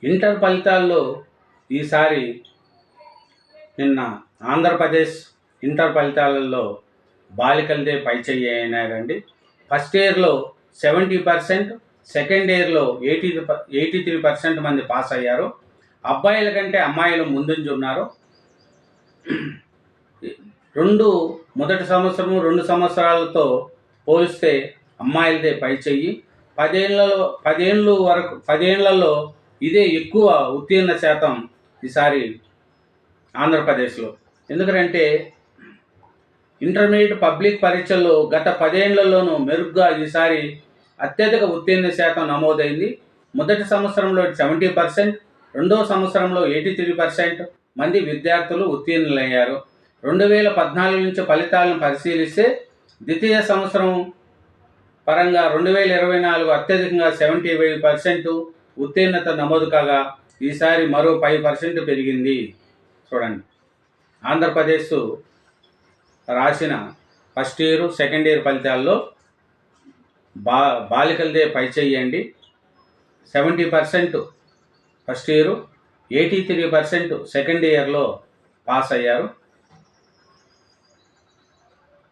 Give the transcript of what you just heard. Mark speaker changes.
Speaker 1: Inter ఫలితాల్లో ఈసారి నిన్న ఆంధ్రప్రదేశ్ ఇంటర్ ఫలితాలలో బాలికలదే పైచేయి అయినారండి. ఫస్ట్ ఇయర్లో 70%, సెకండ్ ఇయర్లో 83% మంది పాస్ అయ్యారు. అబ్బాయిల కంటే అమ్మాయిలు ముందుంచున్నారు. మొదటి సంవత్సరము 2 సంవత్సరాలతో పోలిస్తే అమ్మాయిలదే పైచేయి. 10 ఏళ్లలో ఇదే ఎక్కువ ఉత్తీర్ణ శాతం ఈసారి ఆంధ్రప్రదేశ్లో. ఎందుకంటే ఇంటర్మీడియట్ పబ్లిక్ పరీక్షల్లో గత 10 ఏళ్లలోనూ మెరుగ్గా ఈసారి అత్యధిక ఉత్తీర్ణ శాతం నమోదైంది. మొదటి సంవత్సరంలో 70%, రెండవ సంవత్సరంలో 83% మంది విద్యార్థులు ఉత్తీర్ణులయ్యారు. 2014 నుంచి ఫలితాలను పరిశీలిస్తే ద్వితీయ సంవత్సరం పరంగా 2024 అత్యధికంగా 75% ఉత్తీర్ణత నమోదు కాగా ఈసారి మరో 5% పెరిగింది. చూడండి, ఆంధ్రప్రదేశ్ రాసిన ఫస్ట్ ఇయర్, సెకండ్ ఇయర్ ఫలితాల్లో బాలికలదే పైచేయండి. 70% ఫస్ట్ ఇయర్, 83% సెకండ్ ఇయర్లో పాస్ అయ్యారు.